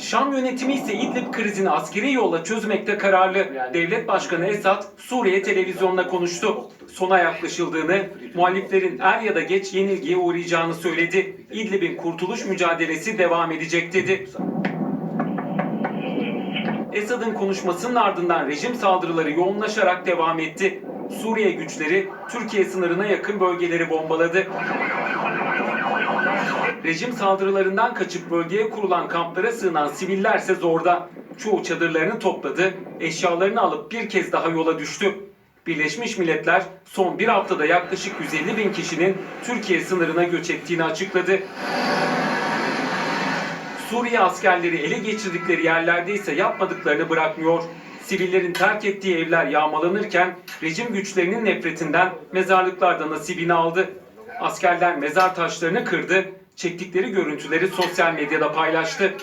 Şam yönetimi ise İdlib krizini askeri yolla çözmekte kararlı. Devlet Başkanı Esad, Suriye televizyonuna konuştu. Sona yaklaşıldığını, muhaliflerin er ya da geç yenilgiye uğrayacağını söyledi. İdlib'in kurtuluş mücadelesi devam edecek dedi. Esad'ın konuşmasının ardından rejim saldırıları yoğunlaşarak devam etti. Suriye güçleri Türkiye sınırına yakın bölgeleri bombaladı. Rejim saldırılarından kaçıp bölgeye kurulan kamplara sığınan sivillerse zorda. Çoğu çadırlarını topladı, eşyalarını alıp bir kez daha yola düştü. Birleşmiş Milletler son bir haftada yaklaşık 150 bin kişinin Türkiye sınırına göç ettiğini açıkladı. Suriye askerleri ele geçirdikleri yerlerde ise yapmadıklarını bırakmıyor. Sivillerin terk ettiği evler yağmalanırken rejim güçlerinin nefretinden mezarlıklarda nasibini aldı. Askerler mezar taşlarını kırdı, çektikleri görüntüleri sosyal medyada paylaştı.